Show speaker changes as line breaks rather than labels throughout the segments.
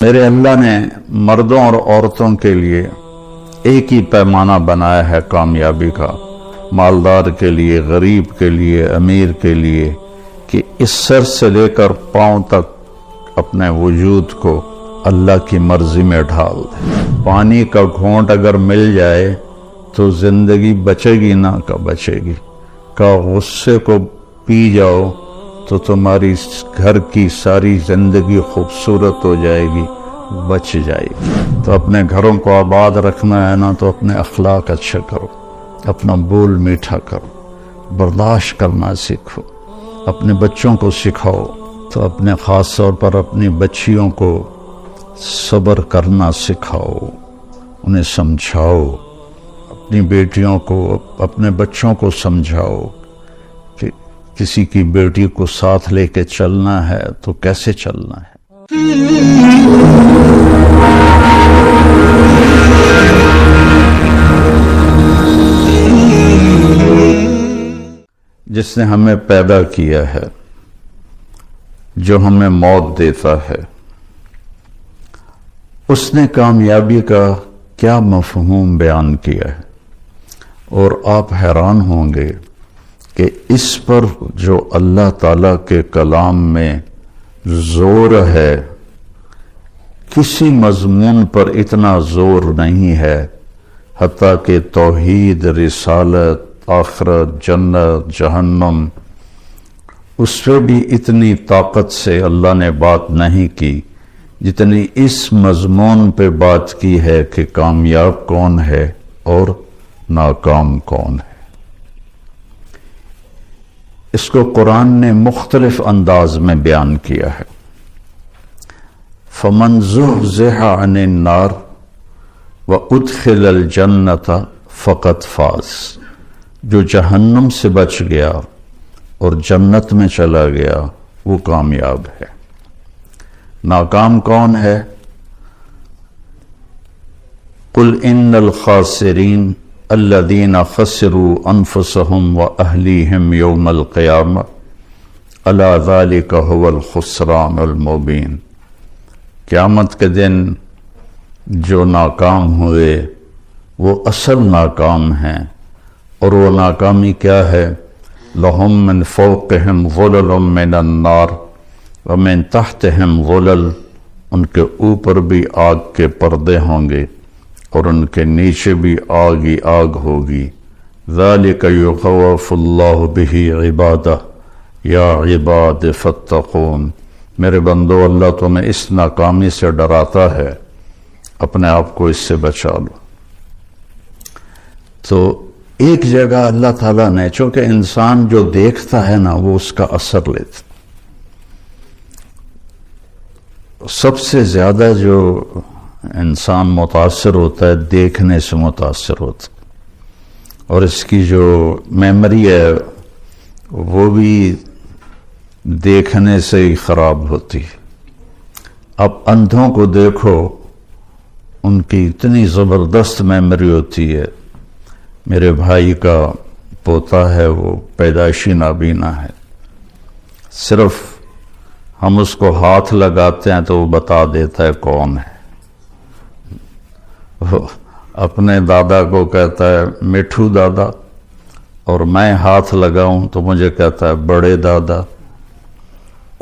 میرے اللہ نے مردوں اور عورتوں کے لیے ایک ہی پیمانہ بنایا ہے کامیابی کا، مالدار کے لیے، غریب کے لیے، امیر کے لیے، کہ اس سر سے لے کر پاؤں تک اپنے وجود کو اللہ کی مرضی میں ڈھال دے۔ پانی کا گھونٹ اگر مل جائے تو زندگی بچے گی نہ کہ بچے گی، کہ غصے کو پی جاؤ تو تمہاری گھر کی ساری زندگی خوبصورت ہو جائے گی، بچ جائے گی۔ تو اپنے گھروں کو آباد رکھنا ہے نا تو اپنے اخلاق اچھا کرو، اپنا بول میٹھا کرو، برداشت کرنا سیکھو، اپنے بچوں کو سکھاؤ، تو اپنے خاص طور پر اپنی بچیوں کو صبر کرنا سکھاؤ، انہیں سمجھاؤ، اپنی بیٹیوں کو، اپنے بچوں کو سمجھاؤ کہ کسی کی بیٹی کو ساتھ لے کے چلنا ہے تو کیسے چلنا ہے۔ جس نے ہمیں پیدا کیا ہے، جو ہمیں موت دیتا ہے، اس نے کامیابی کا کیا مفہوم بیان کیا ہے، اور آپ حیران ہوں گے کہ اس پر جو اللہ تعالیٰ کے کلام میں زور ہے، کسی مضمون پر اتنا زور نہیں ہے، حتیٰ کہ توحید، رسالت، آخرت، جنت، جہنم، اس پہ بھی اتنی طاقت سے اللہ نے بات نہیں کی جتنی اس مضمون پہ بات کی ہے کہ کامیاب کون ہے اور ناکام کون ہے۔ اس کو قرآن نے مختلف انداز میں بیان کیا ہے۔ فَمَنْ زُحْزِحَ عَنِ النَّارِ وَأُدْخِلَ الْجَنَّةَ فَقَدْ فَازَ، جو جہنم سے بچ گیا اور جنت میں چلا گیا وہ کامیاب ہے۔ ناکام کون ہے؟ قُلْ إِنَّ الْخَاسِرِينَ الَّذِينَ خَسِرُوا أَنفُسَهُمْ وَأَهْلِيهِمْ يَوْمَ الْقِيَامَةِ أَلَا ذَلِكَ هُوَ الْخُسْرَانُ الْمُبِينُ۔ قیامت کے دن جو ناکام ہوئے وہ اصل ناکام ہیں، اور وہ ناکامی کیا ہے؟ لَهُم مِّن فَوْقِهِمْ ظُلَلٌ مِّنَ النَّارِ وَمِن تَحْتِهِمْ ظُلَلٌ، ان کے اوپر بھی آگ کے پردے ہوں گے اور ان کے نیچے بھی آگ ہی آگ ہوگی۔ ذَلِكَ يُخَوَّفُ اللَّهُ بِهِ عِبَادَهُ يَا عِبَادِ فَاتَّقُونِ۔ میرے بندو، اللہ تمہیں اس ناکامی سے ڈراتا ہے، اپنے آپ کو اس سے بچا لو۔ تو ایک جگہ اللہ تعالیٰ نے، چونکہ انسان جو دیکھتا ہے نا وہ اس کا اثر لیتا، سب سے زیادہ جو انسان متاثر ہوتا ہے دیکھنے سے متاثر ہوتا ہے، اور اس کی جو میموری ہے وہ بھی دیکھنے سے ہی خراب ہوتی ہے۔ اب اندھوں کو دیکھو، ان کی اتنی زبردست میموری ہوتی ہے۔ میرے بھائی کا پوتا ہے، وہ پیدائشی نابینا ہے، صرف ہم اس کو ہاتھ لگاتے ہیں تو وہ بتا دیتا ہے کون ہے۔ وہ اپنے دادا کو کہتا ہے مٹھو دادا، اور میں ہاتھ لگاؤں تو مجھے کہتا ہے بڑے دادا۔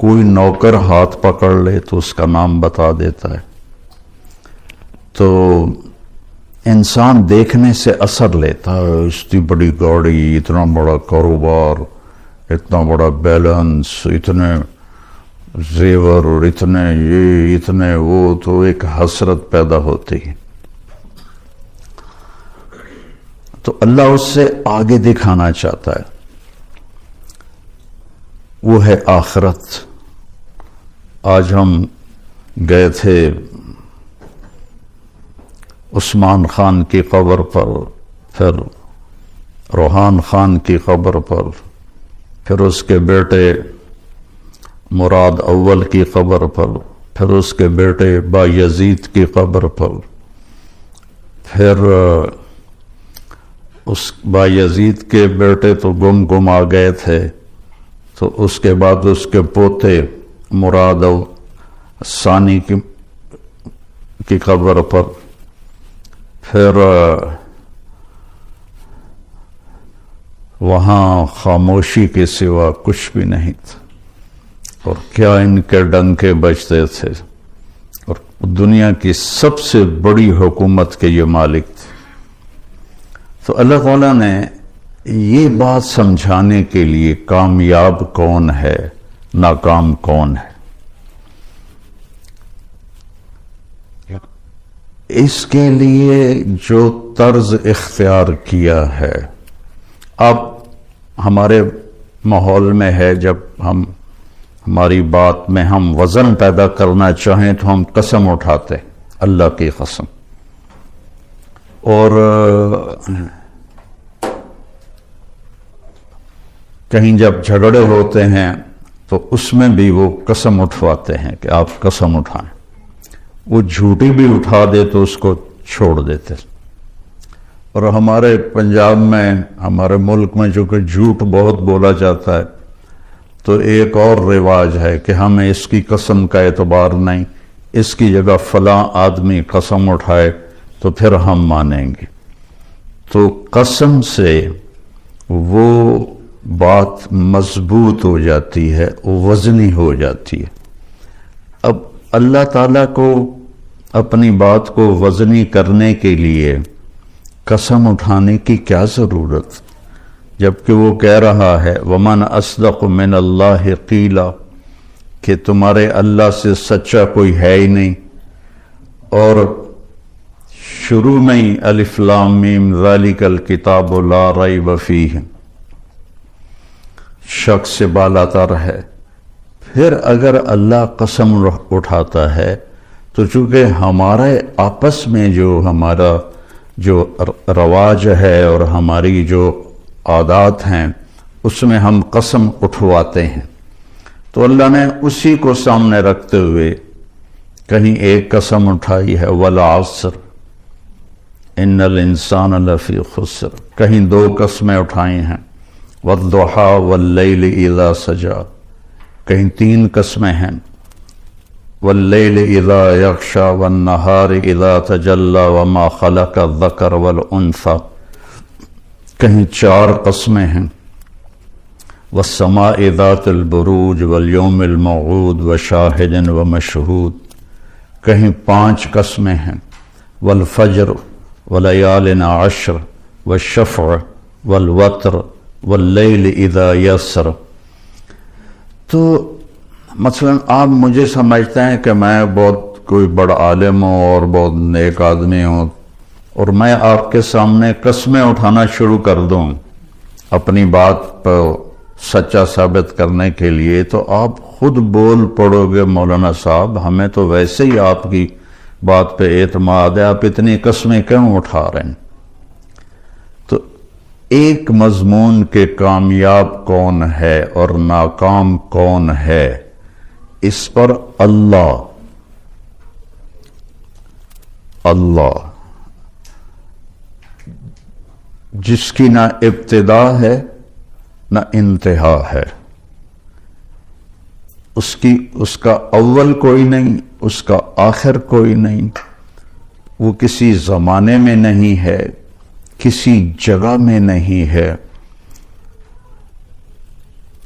کوئی نوکر ہاتھ پکڑ لے تو اس کا نام بتا دیتا ہے۔ تو انسان دیکھنے سے اثر لیتا ہے، اتنی بڑی گاڑی، اتنا بڑا کاروبار، اتنا بڑا بیلنس، اتنے زیور، اور اتنے یہ، اتنے وہ، تو ایک حسرت پیدا ہوتی ہے۔ تو اللہ اس سے آگے دکھانا چاہتا ہے، وہ ہے آخرت۔ آج ہم گئے تھے عثمان خان کی قبر پر، پھر روحان خان کی قبر پر، پھر اس کے بیٹے مراد اول کی قبر پر، پھر اس کے بیٹے بایزید کی قبر پر، پھر اس بایزید کے بیٹے تو گم آ گئے تھے، تو اس کے بعد اس کے پوتے مراد ثانی کی کی قبر پر پھر وہاں خاموشی کے سوا کچھ بھی نہیں تھا، اور کیا ان کے ڈنکے بجتے تھے، اور دنیا کی سب سے بڑی حکومت کے یہ مالک تھے۔ تو اللہ تعالیٰ نے یہ بات سمجھانے کے لیے کامیاب کون ہے، ناکام کون ہے، اس کے لیے جو طرز اختیار کیا ہے، اب ہمارے ماحول میں ہے، جب ہماری بات میں ہم وزن پیدا کرنا چاہیں تو ہم قسم اٹھاتے، اللہ کی قسم، اور کہیں جب جھگڑے ہوتے ہیں تو اس میں بھی وہ قسم اٹھواتے ہیں کہ آپ قسم اٹھائیں، وہ جھوٹی بھی اٹھا دے تو اس کو چھوڑ دیتے۔ اور ہمارے پنجاب میں، ہمارے ملک میں جو کہ جھوٹ بہت بولا جاتا ہے، تو ایک اور رواج ہے کہ ہمیں اس کی قسم کا اعتبار نہیں، اس کی جگہ فلاں آدمی قسم اٹھائے تو پھر ہم مانیں گے۔ تو قسم سے وہ بات مضبوط ہو جاتی ہے، وزنی ہو جاتی ہے۔ اب اللہ تعالیٰ کو اپنی بات کو وزنی کرنے کے لیے قسم اٹھانے کی کیا ضرورت، جبکہ وہ کہہ رہا ہے وَمَنْ أَصْدَقُ مِنَ اللَّهِ قِيلًا، کہ تمہارے اللہ سے سچا کوئی ہے ہی نہیں۔ اور شروع میں ہی الف لام میم ذَلِكَ الْكِتَابُ لَا رَيْبَ فِيهِ، شک سے بالاتر ہے۔ پھر اگر اللہ قسم اٹھاتا ہے تو چونکہ ہمارے آپس میں جو ہمارا جو رواج ہے اور ہماری جو عادات ہیں اس میں ہم قسم اٹھواتے ہیں، تو اللہ نے اسی کو سامنے رکھتے ہوئے کہیں ایک قسم اٹھائی ہے وَالْعَصْرِ إِنَّ الْإِنسَانَ لَفِي خُسْرٍ، کہیں دو قسمیں اٹھائی ہیں وَالضُّحَىٰ وَاللَّيْلِ إِذَا سَجَىٰ، کہیں تین قسمیں ہیں وَاللَّيْلِ إِذَا يَغْشَىٰ وَالنَّهَارِ إِذَا تَجَلَّىٰ وَمَا خَلَقَ الذَّكَرَ وَالْأُنثَىٰ، کہیں چار قسمیں ہیں وَالسَّمَاءِ ذَاتِ الْبُرُوجِ وَالْيَوْمِ الْمَوْعُودِ وَشَاهِدٍ وَمَشْهُودٍ، کہیں پانچ قسمیں ہیں وَالْفَجْرِ وَلَيَالٍ عَشْرٍ وَالشَّفْعِ وَالْوَتْرِ وَاللَّيْلِ إِذَا يَسْرِ۔ تو مثلا آپ مجھے سمجھتے ہیں کہ میں بہت کوئی بڑا عالم ہوں اور بہت نیک آدمی ہوں، اور میں آپ کے سامنے قسمیں اٹھانا شروع کر دوں اپنی بات پر سچا ثابت کرنے کے لیے، تو آپ خود بول پڑو گے مولانا صاحب ہمیں تو ویسے ہی آپ کی بات پہ اعتماد ہے، آپ اتنی قسمیں کیوں اٹھا رہے ہیں؟ تو ایک مضمون کے کامیاب کون ہے اور ناکام کون ہے، اس پر اللہ جس کی نہ ابتدا ہے نہ انتہا ہے، اس کا اول کوئی نہیں، اس کا آخر کوئی نہیں، وہ کسی زمانے میں نہیں ہے، کسی جگہ میں نہیں ہے۔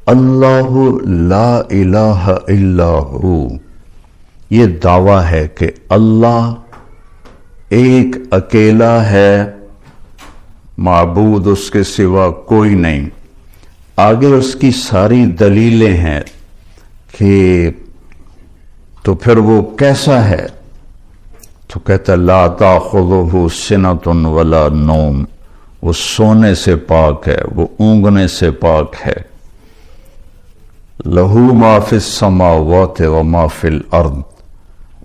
اللہ لا الہ الا ہو، یہ دعویٰ ہے کہ اللہ ایک اکیلا ہے، معبود اس کے سوا کوئی نہیں۔ آگے اس کی ساری دلیلیں ہیں کہ تو پھر وہ کیسا ہے، تو کہتا لا تاخذہ سنۃ ولا نوم، وہ سونے سے پاک ہے، وہ اونگنے سے پاک ہے۔ لہو ما فی السماوات و ما فی الارض،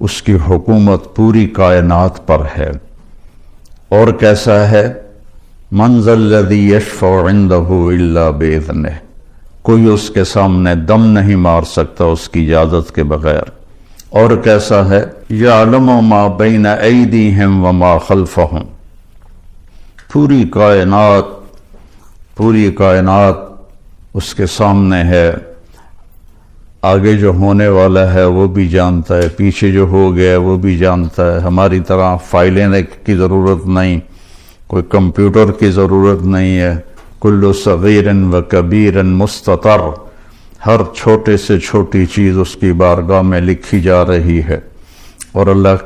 اس کی حکومت پوری کائنات پر ہے۔ اور کیسا ہے؟ من ذا الذی یشفع عندہ الا باذنہ، کوئی اس کے سامنے دم نہیں مار سکتا اس کی اجازت کے بغیر۔ اور کیسا ہے؟ یعلم ما بین ایدیہم وما خلفہم، پوری کائنات اس کے سامنے ہے، آگے جو ہونے والا ہے وہ بھی جانتا ہے، پیچھے جو ہو گیا وہ بھی جانتا ہے۔ ہماری طرح فائلیں کی ضرورت نہیں، کوئی کمپیوٹر کی ضرورت نہیں ہے۔ کل صغیر و کبیر مستطر، ہر چھوٹے سے چھوٹی چیز اس کی بارگاہ میں لکھی جا رہی ہے۔ اور اللہ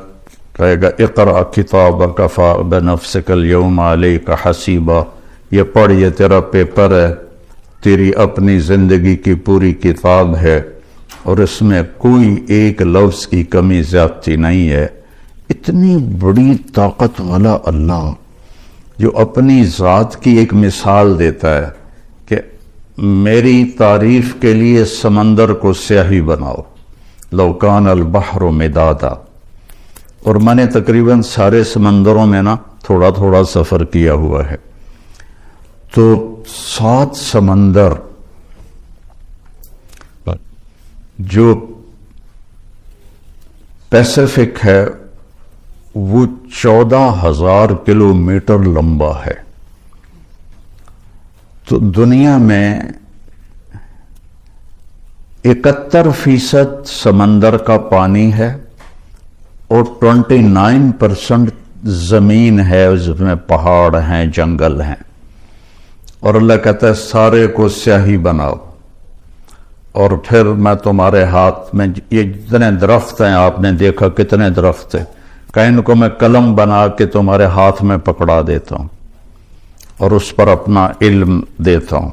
کہے گا اقرأ کتابک کفی بنفسک اليوم علیک حسیبا، یہ پڑھ، یہ تیرا پیپر ہے، تیری اپنی زندگی کی پوری کتاب ہے، اور اس میں کوئی ایک لفظ کی کمی زیادتی نہیں ہے۔ اتنی بڑی طاقت والا اللہ جو اپنی ذات کی ایک مثال دیتا ہے کہ میری تعریف کے لیے سمندر کو سیاہی بناؤ، لو کان البحر مدادا، اور میں نے تقریباً سارے سمندروں میں تھوڑا تھوڑا سفر کیا ہوا ہے، تو 7 سمندر جو پیسیفک ہے وہ 14,000 کلومیٹر لمبا ہے۔ تو دنیا میں 71% سمندر کا پانی ہے اور 29% زمین ہے، اس میں پہاڑ ہیں، جنگل ہیں، اور اللہ کہتا ہے سارے کو سیاہی بناؤ، اور پھر میں تمہارے ہاتھ میں یہ جتنے درخت ہیں، آپ نے دیکھا کتنے درخت ہیں، کہ ان کو میں قلم بنا کے تمہارے ہاتھ میں پکڑا دیتا ہوں اور اس پر اپنا علم دیتا ہوں،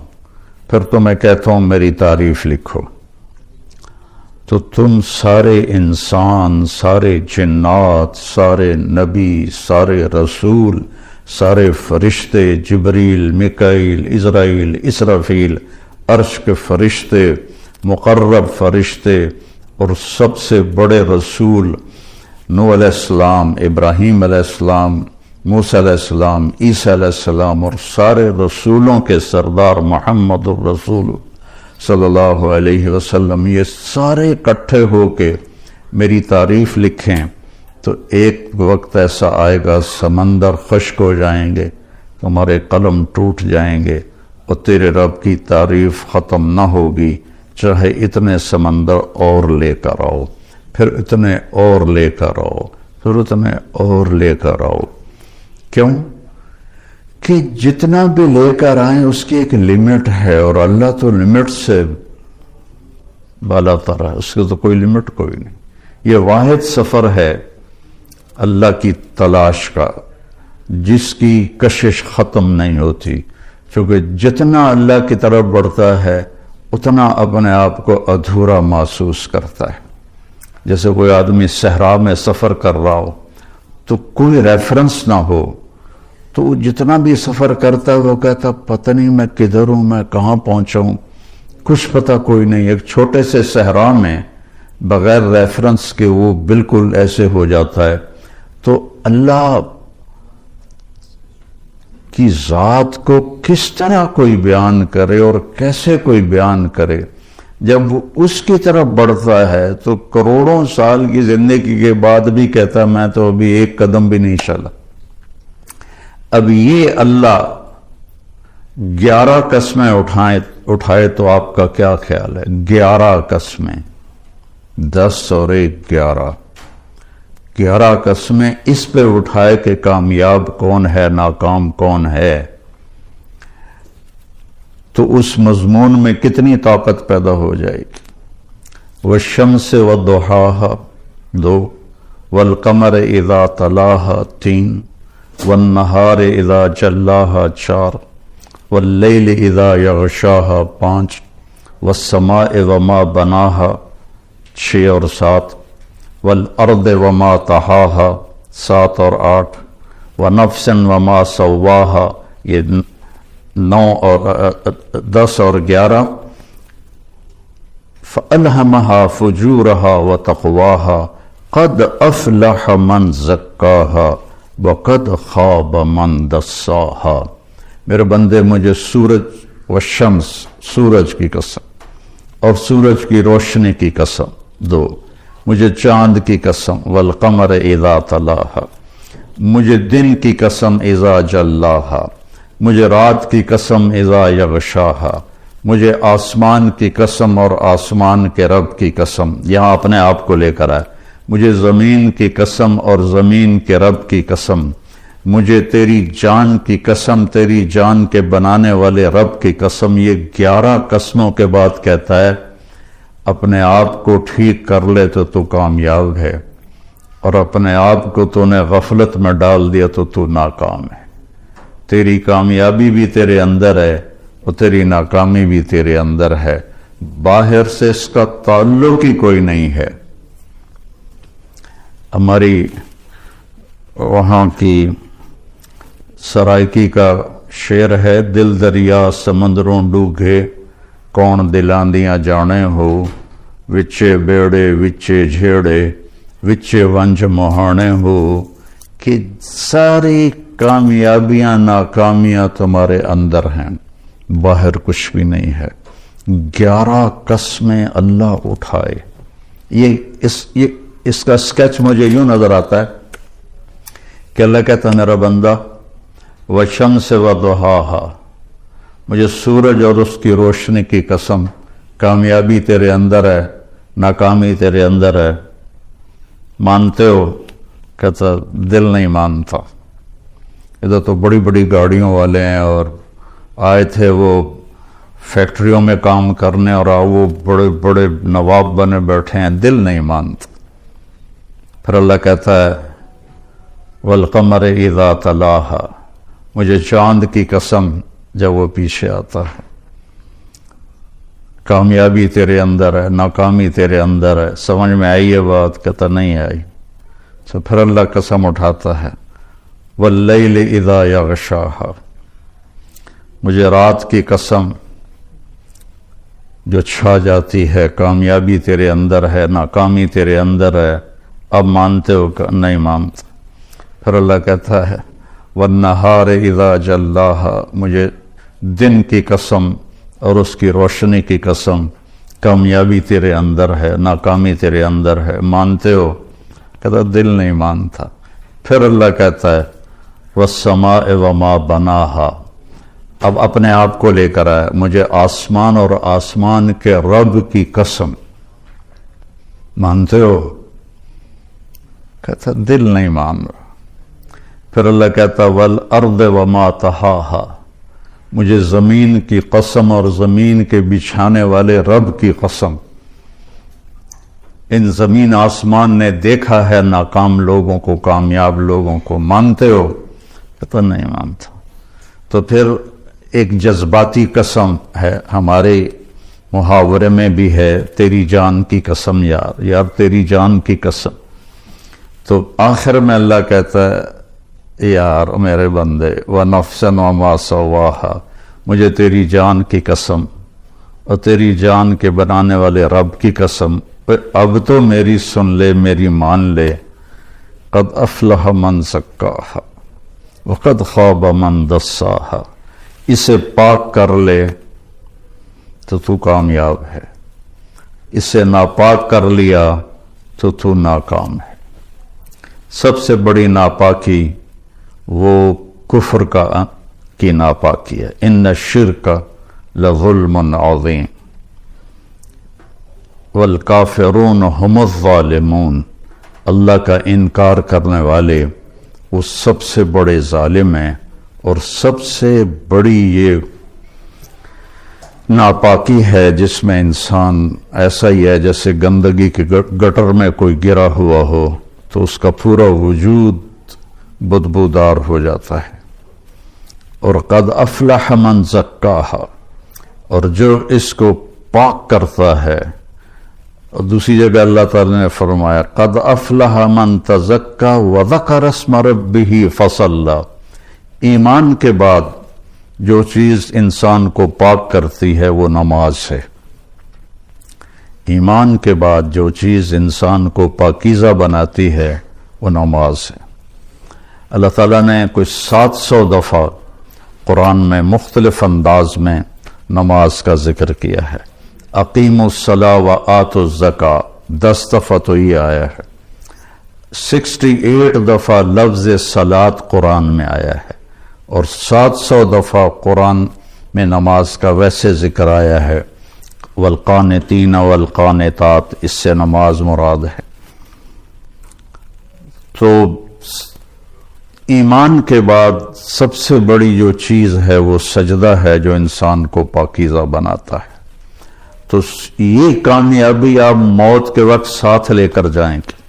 پھر تمہیں کہتا ہوں میری تعریف لکھو۔ تو تم سارے انسان، سارے جنات، سارے نبی، سارے رسول، سارے فرشتے، جبریل، میکائیل، عزرائیل، اسرافیل، عرش کے فرشتے، مقرب فرشتے، اور سب سے بڑے رسول نوح علیہ السلام، ابراہیم علیہ السلام، موسیٰ علیہ السلام، عیسیٰ علیہ السلام، اور سارے رسولوں کے سردار محمد الرسول صلی اللہ علیہ وسلم، یہ سارے اکٹھے ہو کے میری تعریف لکھیں تو ایک وقت ایسا آئے گا سمندر خشک ہو جائیں گے، تمہارے قلم ٹوٹ جائیں گے، اور تیرے رب کی تعریف ختم نہ ہوگی، چاہے اتنے سمندر اور لے کر آؤ، پھر اتنے اور لے کر آؤ، پھر اتنے اور لے کر آؤ۔ کیوں؟ کہ جتنا بھی لے کر آئیں اس کی ایک لمٹ ہے، اور اللہ تو لمٹ سے بالا تر ہے، اس کی تو کوئی لمٹ کوئی نہیں۔ یہ واحد سفر ہے اللہ کی تلاش کا، جس کی کشش ختم نہیں ہوتی، کیونکہ جتنا اللہ کی طرف بڑھتا ہے اتنا اپنے آپ کو ادھورا محسوس کرتا ہے۔ جیسے کوئی آدمی صحرا میں سفر کر رہا ہو تو کوئی ریفرنس نہ ہو، تو وہ جتنا بھی سفر کرتا ہے وہ کہتا پتہ نہیں میں کدھر ہوں، میں کہاں پہنچا ہوں، کچھ پتہ کوئی نہیں۔ ایک چھوٹے سے صحرا میں بغیر ریفرنس کے وہ بالکل ایسے ہو جاتا ہے۔ تو اللہ کی ذات کو کس طرح کوئی بیان کرے اور کیسے کوئی بیان کرے؟ جب وہ اس کی طرف بڑھتا ہے تو کروڑوں سال کی زندگی کے بعد بھی کہتا ہے میں تو ابھی ایک قدم بھی نہیں چلا۔ اب یہ اللہ 11 قسمیں اٹھائے تو آپ کا کیا خیال ہے؟ 11 قسمیں، 10 اور 1 11 قسمیں اس پہ اٹھائے کہ کامیاب کون ہے، ناکام کون ہے، تو اس مضمون میں کتنی طاقت پیدا ہو جائے گی۔ والشمس والضحاها 2، والقمر اذا تلاها 3، والنہار اذا جلاها 4، واللیل اذا یغشاها 5، والسماء وما بناها 6 اور 7، والارض وما طحاها 7 اور 8، ونفس وما سواها یہ 9 اور 10 اور 11، فألہمها فجورها وتقواها قد افلح من زکاها وقد خاب من دساها۔ میرے بندے مجھے سورج والشمس، سورج کی قسم اور سورج کی روشنی کی قسم 2، مجھے چاند کی قسم والقمر اذا تلاها، مجھے دن کی قسم اذا جلاها، مجھے رات کی قسم اذا یغشاها، مجھے آسمان کی قسم اور آسمان کے رب کی قسم، یہاں اپنے آپ کو لے کر آئے، مجھے زمین کی قسم اور زمین کے رب کی قسم، مجھے تیری جان کی قسم، تیری جان کے بنانے والے رب کی قسم۔ یہ 11 قسموں کے بعد کہتا ہے اپنے آپ کو ٹھیک کر لے تو تو کامیاب ہے، اور اپنے آپ کو تو نے غفلت میں ڈال دیا تو تو ناکام ہے۔ تیری کامیابی بھی تیرے اندر ہے اور تیری ناکامی بھی تیرے اندر ہے، باہر سے اس کا تعلق ہی کوئی نہیں ہے۔ ہماری وہاں کی سرائکی کا شعر ہے، دل دریا سمندروں ڈوگے کون دلاندیاں جانے ہو، وچے بیڑے وچے جھیڑے وچے ونج مہانے ہو، کہ ساری کامیابیاں ناکامیاں تمہارے اندر ہیں، باہر کچھ بھی نہیں ہے۔ 11 قسمیں اللہ اٹھائے۔ اس کا سکیچ مجھے یوں نظر آتا ہے کہ اللہ کہتا ہے میرا بندہ وَالشَّمْسِ وَضُحَاهَا، مجھے سورج اور اس کی روشنی کی قسم، کامیابی تیرے اندر ہے، ناکامی تیرے اندر ہے، مانتے ہو؟ کہتا دل نہیں مانتا۔ ادھر تو بڑی بڑی گاڑیوں والے ہیں اور آئے تھے وہ فیکٹریوں میں کام کرنے، اور وہ بڑے بڑے نواب بنے بیٹھے ہیں، دل نہیں مانتا۔ پھر اللہ کہتا ہے وَالْقَمَرِ إِذَا تَلَاهَا، مجھے چاند کی قسم جب وہ پیچھے آتا ہے۔ کامیابی تیرے اندر ہے، ناکامی تیرے اندر ہے، سمجھ میں آئی ہے بات؟ کہتا نہیں آئی۔ تو پھر اللہ قسم اٹھاتا ہے وَاللَّيْلِ إِذَا يَغْشَاهَا، مجھے رات کی قسم جو چھا جاتی ہے، کامیابی تیرے اندر ہے، ناکامی تیرے اندر ہے، اب مانتے ہو کہ نہیں مانتے؟ پھر اللہ کہتا ہے وَالنَّهَارِ إِذَا جَلَّاهَا، مجھے دن کی قسم اور اس کی روشنی کی قسم، کامیابی تیرے اندر ہے، ناکامی تیرے اندر ہے، مانتے ہو؟ کہتا دل نہیں مانتا۔ پھر اللہ کہتا ہے وَالسَّمَاءِ وَمَا بَنَاهَا، اب اپنے آپ کو لے کر آئے، مجھے آسمان اور آسمان کے رب کی قسم، مانتے ہو؟ کہتا دل نہیں مان رہا۔ پھر اللہ کہتا وَالْأَرْضِ وَمَا طَحَاهَا، مجھے زمین کی قسم اور زمین کے بچھانے والے رب کی قسم، ان زمین آسمان نے دیکھا ہے ناکام لوگوں کو، کامیاب لوگوں کو، مانتے ہو؟ کہتا نہیں مانتا۔ تو پھر ایک جذباتی قسم ہے، ہمارے محاورے میں بھی ہے، تیری جان کی قسم یار، یار تیری جان کی قسم۔ تو آخر میں اللہ کہتا ہے یار میرے بندے وَنَفْسًا وَمَا سَوَّاهَا، مجھے تیری جان کی قسم اور تیری جان کے بنانے والے رب کی قسم، اب تو میری سن لے، میری مان لے، قَدْ أَفْلَحَ مَنْ زَكَّاهَا وَقَدْ خَابَ مَنْ دَسَّاهَا، اسے پاک کر لے تو تو کامیاب ہے، اسے ناپاک کر لیا تو تو ناکام ہے۔ سب سے بڑی ناپاکی وہ کفر کی ناپاکی ہے، ان الشرک لظلم عظیم والکافرون هم الظالمون، اللہ کا انکار کرنے والے وہ سب سے بڑے ظالم ہیں، اور سب سے بڑی یہ ناپاکی ہے جس میں انسان ایسا ہی ہے جیسے گندگی کے گٹر میں کوئی گرا ہوا ہو تو اس کا پورا وجود بدبودار ہو جاتا ہے۔ اور قد افلح من زکاہا، اور جو اس کو پاک کرتا ہے، اور دوسری جگہ اللہ تعالی نے فرمایا قد افلح من تزکا وذکر اسم ربہ فصلی، ایمان کے بعد جو چیز انسان کو پاک کرتی ہے وہ نماز ہے۔ ایمان کے بعد جو چیز انسان کو پاکیزہ بناتی ہے وہ نماز ہے۔ اللہ تعالیٰ نے کوئی 700 دفعہ قرآن میں مختلف انداز میں نماز کا ذکر کیا ہے۔ اقیموا الصلاۃ وآتوا الزکاۃ 10 دفعہ تو یہ آیا ہے، 68 دفعہ لفظ صلاۃ قرآن میں آیا ہے، اور 700 دفعہ قرآن میں نماز کا ویسے ذکر آیا ہے، والقانتین والقانتات، اس سے نماز مراد ہے۔ تو ایمان کے بعد سب سے بڑی جو چیز ہے وہ سجدہ ہے، جو انسان کو پاکیزہ بناتا ہے۔ تو یہ کامیابی آپ موت کے وقت ساتھ لے کر جائیں گے۔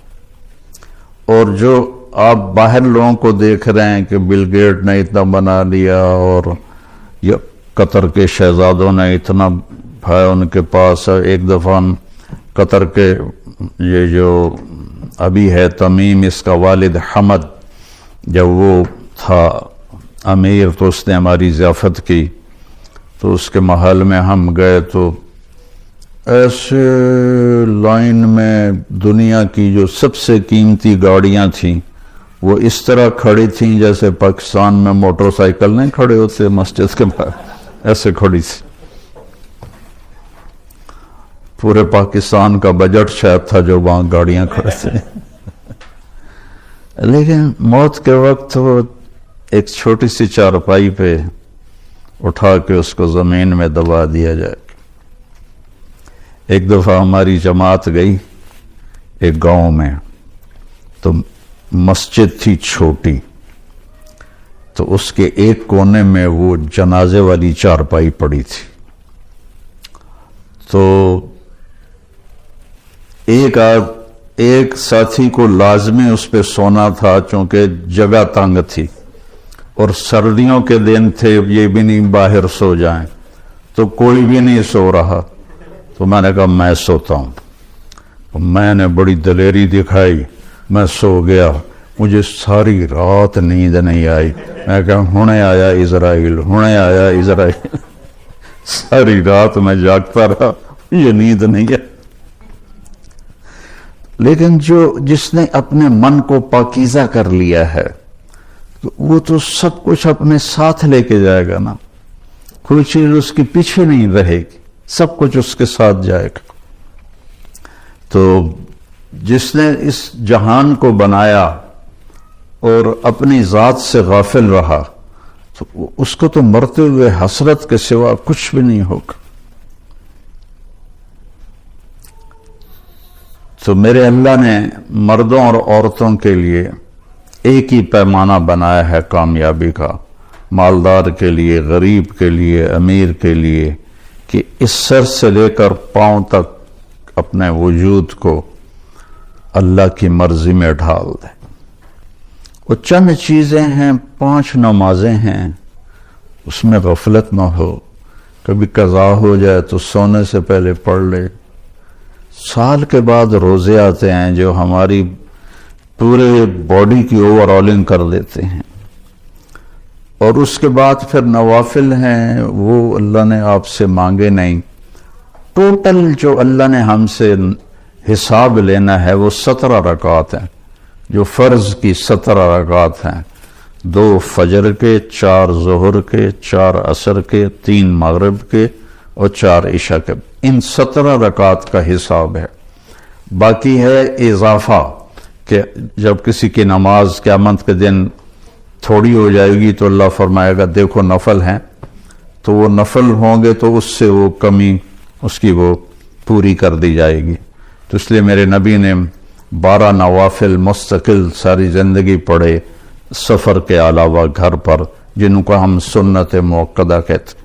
اور جو آپ باہر لوگوں کو دیکھ رہے ہیں کہ بل گیٹ نے اتنا بنا لیا، اور یہ قطر کے شہزادوں نے اتنا ہے ان کے پاس۔ ایک دفعہ قطر کے یہ جو ابھی ہے تمیم، اس کا والد حمد، جب وہ تھا امیر تو اس نے ہماری ضیافت کی، تو اس کے محل میں ہم گئے تو ایسے لائن میں دنیا کی جو سب سے قیمتی گاڑیاں تھیں وہ اس طرح کھڑی تھیں جیسے پاکستان میں موٹر سائیکل نہیں کھڑے ہوتے مسجد کے باہر، ایسے کھڑی تھی۔ پورے پاکستان کا بجٹ شاید تھا جو وہاں گاڑیاں کھڑے تھے۔ لیکن موت کے وقت وہ ایک چھوٹی سی چارپائی پہ اٹھا کے اس کو زمین میں دبا دیا جائے۔ ایک دفعہ ہماری جماعت گئی ایک گاؤں میں، تو مسجد تھی چھوٹی، تو اس کے ایک کونے میں وہ جنازے والی چارپائی پڑی تھی۔ تو ایک ساتھی کو لازمی اس پہ سونا تھا چونکہ جگہ تنگ تھی، اور سردیوں کے دن تھے، یہ بھی نہیں باہر سو جائیں، تو کوئی بھی نہیں سو رہا۔ تو میں نے کہا میں سوتا ہوں۔ میں نے بڑی دلیری دکھائی، میں سو گیا، مجھے ساری رات نیند نہیں آئی۔ میں کہا ہونے آیا اسرائیل، ہونے آیا اسرائیل۔ ساری رات میں جاگتا رہا، یہ نیند نہیں ہے۔ لیکن جس نے اپنے من کو پاکیزہ کر لیا ہے وہ تو سب کچھ اپنے ساتھ لے کے جائے گا نا، کوئی چیز اس کے پیچھے نہیں رہے گی، سب کچھ اس کے ساتھ جائے گا۔ تو جس نے اس جہان کو بنایا اور اپنی ذات سے غافل رہا تو اس کو تو مرتے ہوئے حسرت کے سوا کچھ بھی نہیں ہوگا۔ تو میرے اللہ نے مردوں اور عورتوں کے لیے ایک ہی پیمانہ بنایا ہے کامیابی کا، مالدار کے لیے، غریب کے لیے، امیر کے لیے، کہ اس سر سے لے کر پاؤں تک اپنے وجود کو اللہ کی مرضی میں ڈھال دے۔ وہ چند چیزیں ہیں، 5 نمازیں ہیں، اس میں غفلت نہ ہو، کبھی قضا ہو جائے تو سونے سے پہلے پڑھ لے۔ سال کے بعد روزے آتے ہیں جو ہماری پورے باڈی کی اوور آلنگ کر دیتے ہیں، اور اس کے بعد پھر نوافل ہیں، وہ اللہ نے آپ سے مانگے نہیں۔ ٹوٹل جو اللہ نے ہم سے حساب لینا ہے وہ 17 رکعات ہیں، جو فرض کی 17 رکعات ہیں، 2 فجر کے، 4 ظہر کے، 4 عصر کے، 3 مغرب کے اور 4 عشاء کے، ان 17 رکعات کا حساب ہے۔ باقی ہے اضافہ، کہ جب کسی کی نماز قیامت کے دن تھوڑی ہو جائے گی تو اللہ فرمائے گا دیکھو نفل ہیں، تو وہ نفل ہوں گے تو اس سے وہ کمی اس کی وہ پوری کر دی جائے گی۔ تو اس لیے میرے نبی نے 12 نوافل مستقل ساری زندگی پڑھے، سفر کے علاوہ گھر پر، جن کو ہم سنت موقدہ کہتے،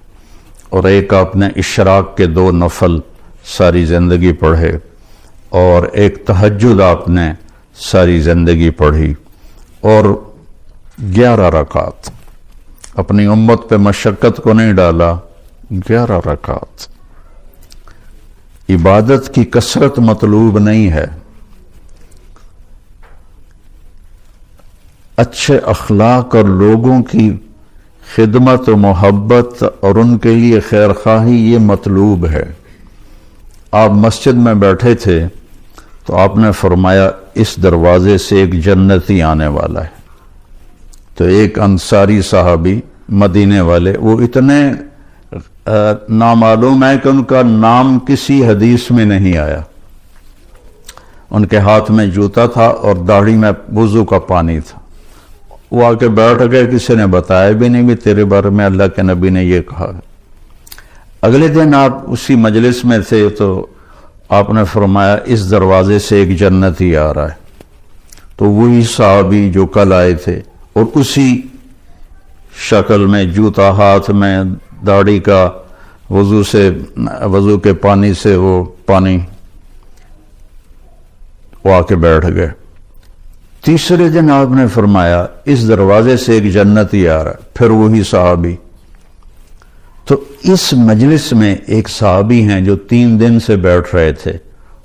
اور ایک آپ نے اشراق کے 2 نفل ساری زندگی پڑھے، اور ایک تہجد آپ نے ساری زندگی پڑھی، اور 11 رکعات۔ اپنی امت پہ مشقت کو نہیں ڈالا، 11 رکعات۔ عبادت کی کثرت مطلوب نہیں ہے، اچھے اخلاق اور لوگوں کی خدمت و محبت اور ان کے لیے خیر خواہی یہ مطلوب ہے۔ آپ مسجد میں بیٹھے تھے تو آپ نے فرمایا اس دروازے سے ایک جنتی آنے والا ہے، تو ایک انصاری صحابی مدینے والے، وہ اتنے نامعلوم ہے کہ ان کا نام کسی حدیث میں نہیں آیا، ان کے ہاتھ میں جوتا تھا اور داڑھی میں وضو کا پانی تھا، وہ آ کے بیٹھ گئے، کسی نے بتایا بھی نہیں بھی تیرے بارے میں اللہ کے نبی نے یہ کہا ہے۔ اگلے دن آپ اسی مجلس میں تھے تو آپ نے فرمایا اس دروازے سے ایک جنتی آ رہا ہے. تو وہی صحابی جو کل آئے تھے اور اسی شکل میں جوتا ہاتھ میں داڑھی کا وضو کے پانی سے وہ آ کے بیٹھ گئے. تیسرے دن آپ نے فرمایا اس دروازے سے ایک جنتی آ رہا ہے، پھر وہی صحابی. تو اس مجلس میں ایک صحابی ہیں جو 3 دن سے بیٹھ رہے تھے،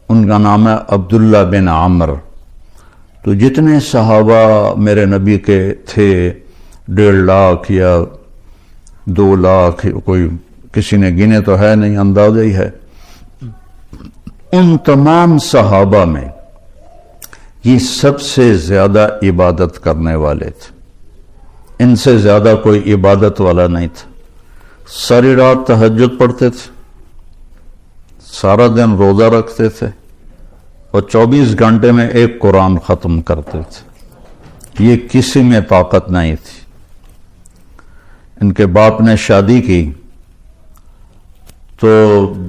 ان کا نام ہے عبداللہ بن عامر. تو جتنے صحابہ میرے نبی کے تھے 1.5 لاکھ یا 2 لاکھ، کوئی کسی نے گنے تو ہے نہیں، اندازہ ہی ہے. ان تمام صحابہ میں یہ سب سے زیادہ عبادت کرنے والے تھے. ان سے زیادہ کوئی عبادت والا نہیں تھا. ساری رات تہجد پڑھتے تھے، سارا دن روزہ رکھتے تھے اور 24 گھنٹے میں ایک قرآن ختم کرتے تھے. یہ کسی میں طاقت نہیں تھی. ان کے باپ نے شادی کی تو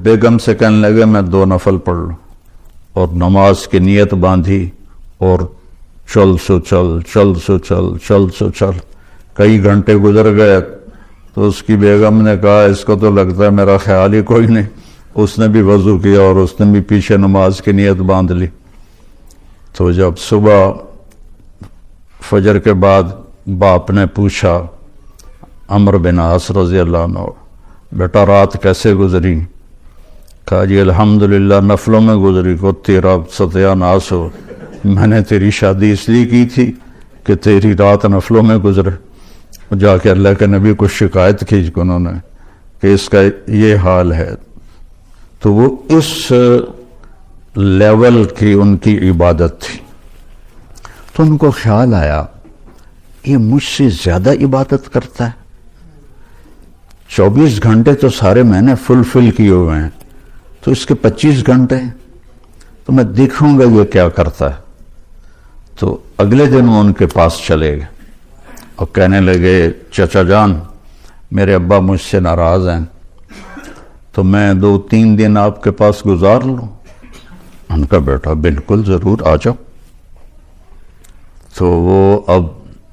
بیگم سے کہنے لگے میں 2 نفل پڑھ لوں، اور نماز کی نیت باندھی اور چل سو چل. کئی گھنٹے گزر گئے تو اس کی بیگم نے کہا اس کو تو لگتا ہے میرا خیال ہی کوئی نہیں. اس نے بھی وضو کیا اور اس نے بھی پیچھے نماز کی نیت باندھ لی. تو جب صبح فجر کے بعد باپ نے پوچھا عمرو بن عاص رضی اللہ عنہ، بیٹا رات کیسے گزری؟ کہا جی الحمدللہ نفلوں میں گزری. کو تیرا ستیہ ناس ہو، میں نے تیری شادی اس لیے کی تھی کہ تیری رات نفلوں میں گزرے. جا کے اللہ کے نبی کو شکایت کی انہوں نے کہ اس کا یہ حال ہے. تو وہ اس لیول کی ان کی عبادت تھی. تو ان کو خیال آیا یہ مجھ سے زیادہ عبادت کرتا ہے. 24 گھنٹے تو سارے میں نے فل کیے ہوئے ہیں، تو اس کے 25 گھنٹے تو میں دیکھوں گا یہ کیا کرتا ہے. تو اگلے دن وہ ان کے پاس چلے گئے اور کہنے لگے چچا جان میرے ابا مجھ سے ناراض ہیں، تو میں 2-3 دن آپ کے پاس گزار لوں؟ ان کا بیٹا بالکل ضرور آ جاؤ. تو وہ اب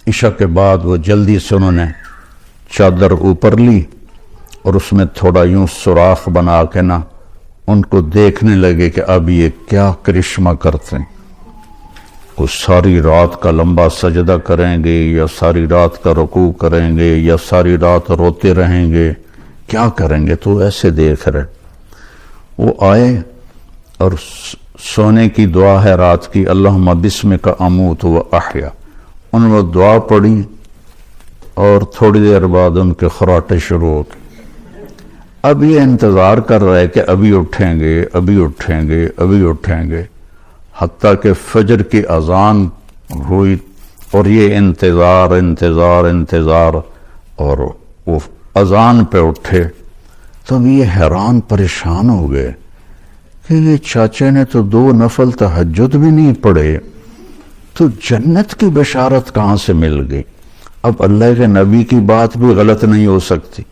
عشاء کے بعد وہ جلدی سے انہوں نے چادر اوپر لی اور اس میں تھوڑا یوں سوراخ بنا کے نا ان کو دیکھنے لگے کہ اب یہ کیا کرشمہ کرتے ہیں. وہ ساری رات کا لمبا سجدہ کریں گے یا ساری رات کا رکوع کریں گے یا ساری رات روتے رہیں گے، کیا کریں گے؟ تو ایسے دیکھ رہے. وہ آئے اور سونے کی دعا ہے رات کی، اللہم بسمک اموت و احیا. انہوں نے دعا پڑھی اور تھوڑی دیر بعد ان کے خراٹے شروع ہو گئے. اب یہ انتظار کر رہے کہ ابھی اٹھیں گے، حتیٰ کہ فجر کی اذان ہوئی اور یہ انتظار اور وہ اذان پہ اٹھے. تو اب یہ حیران پریشان ہو گئے کہ یہ چاچے نے تو 2 نفل تہجد بھی نہیں پڑھے، تو جنت کی بشارت کہاں سے مل گئی؟ اب اللہ کے نبی کی بات بھی غلط نہیں ہو سکتی،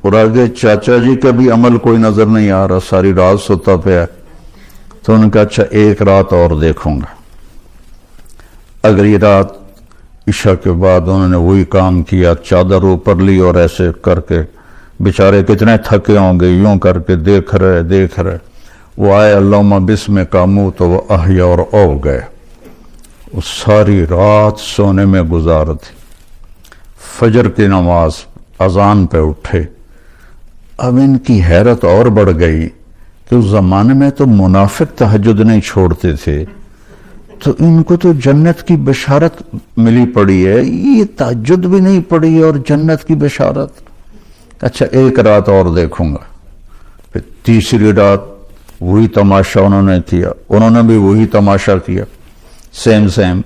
اور آگے چاچا جی کا بھی عمل کوئی نظر نہیں آ رہا، ساری رات سوتا پہ ہے. تو ان کا اچھا ایک رات اور دیکھوں گا. اگلی رات عشاء کے بعد انہوں نے وہی کام کیا، چادر اوپر لی اور ایسے کر کے بیچارے کتنے تھکے ہوں گے، یوں کر کے دیکھ رہے. وہ آئے اللہم بسمک اموت و احیا اور او گئے. وہ ساری رات سونے میں گزار دی. فجر کی نماز اذان پہ اٹھے. اب ان کی حیرت اور بڑھ گئی کہ اس زمانے میں تو منافق تہجد نہیں چھوڑتے تھے، تو ان کو تو جنت کی بشارت ملی پڑی ہے، یہ تہجد بھی نہیں پڑی اور جنت کی بشارت. اچھا ایک رات اور دیکھوں گا. پھر تیسری رات وہی تماشا انہوں نے کیا، انہوں نے بھی وہی تماشا کیا، سیم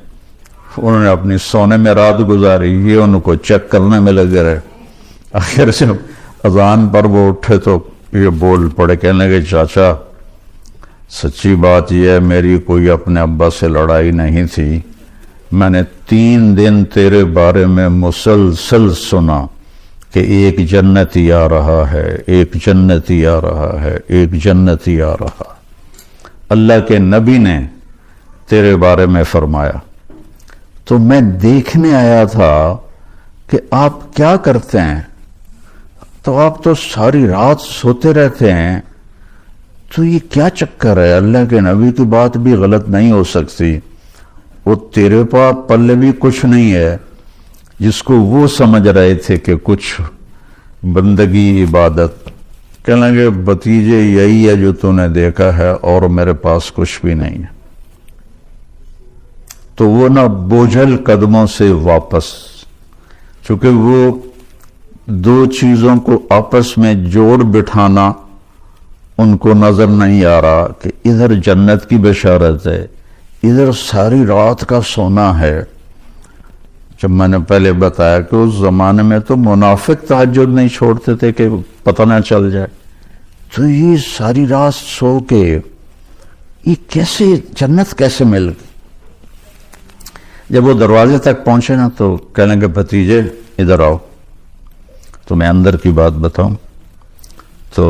انہوں نے اپنی سونے میں رات گزاری، یہ ان کو چیک کرنے میں لگے رہے. آخر سے اذان پر وہ اٹھے تو یہ بول پڑے، کہنے لگے چاچا سچی بات یہ ہے میری کوئی اپنے ابا سے لڑائی نہیں تھی، میں نے 3 دن تیرے بارے میں مسلسل سنا کہ ایک جنتی آ رہا ہے، ایک جنتی آ رہا ہے، ایک جنتی آ رہا ہے۔ اللہ کے نبی نے تیرے بارے میں فرمایا، تو میں دیکھنے آیا تھا کہ آپ کیا کرتے ہیں، تو آپ تو ساری رات سوتے رہتے ہیں، تو یہ کیا چکر ہے؟ اللہ کے نبی کی بات بھی غلط نہیں ہو سکتی، وہ تیرے پاس پلے بھی کچھ نہیں ہے، جس کو وہ سمجھ رہے تھے کہ کچھ بندگی عبادت۔ کہنے لگے بھتیجے یہی ہے جو تو نے دیکھا ہے، اور میرے پاس کچھ بھی نہیں ہے۔ تو وہ نہ بوجھل قدموں سے واپس، چونکہ وہ دو چیزوں کو آپس میں جوڑ بٹھانا ان کو نظر نہیں آ رہا کہ ادھر جنت کی بشارت ہے، ادھر ساری رات کا سونا ہے۔ جب میں نے پہلے بتایا کہ اس زمانے میں تو منافق تہجد نہیں چھوڑتے تھے کہ پتہ نہ چل جائے، تو یہ ساری رات سو کے یہ کیسے جنت کیسے مل گئی؟ جب وہ دروازے تک پہنچے نا تو کہنے لگے بھتیجے ادھر آؤ، تو میں اندر کی بات بتاؤں؟ تو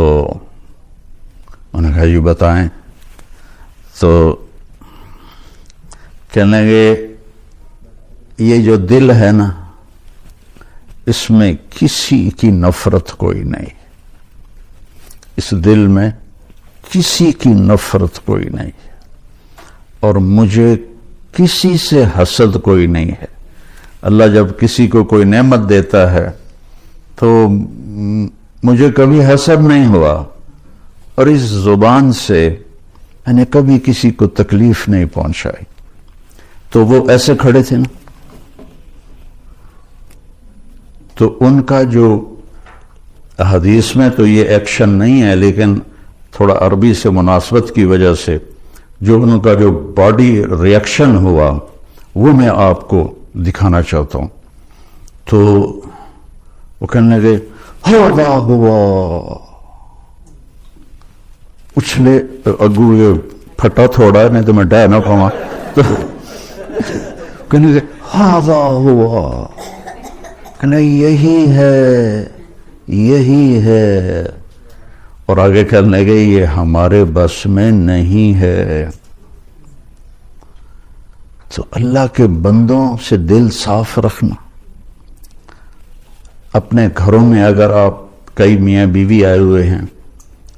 انہوں نے کہا یہ بتائیں۔ تو کہنے لگے یہ جو دل ہے نا، اس میں کسی کی نفرت کوئی نہیں، اس دل میں کسی کی نفرت کوئی نہیں، اور مجھے کسی سے حسد کوئی نہیں ہے۔ اللہ جب کسی کو کوئی نعمت دیتا ہے تو مجھے کبھی حسد نہیں ہوا، اور اس زبان سے میں نے کبھی کسی کو تکلیف نہیں پہنچائی۔ تو وہ ایسے کھڑے تھے نا، تو ان کا جو حدیث میں تو یہ ایکشن نہیں ہے، لیکن تھوڑا عربی سے مناسبت کی وجہ سے جو ان کا جو باڈی ریئیکشن ہوا وہ میں آپ کو دکھانا چاہتا ہوں۔ تو وہ کہنے لگے ہوا ہوا، اچھلے اگو یہ پھٹا تھوڑا ہے نہیں تو میں ڈہ نہ پاؤں، تو کہنے لگے ہوا ہوا، کہنے یہی ہے یہی ہے، اور آگے کہنے لگے یہ ہمارے بس میں نہیں ہے۔ تو اللہ کے بندوں سے دل صاف رکھنا۔ اپنے گھروں میں اگر آپ کئی میاں بیوی آئے ہوئے ہیں،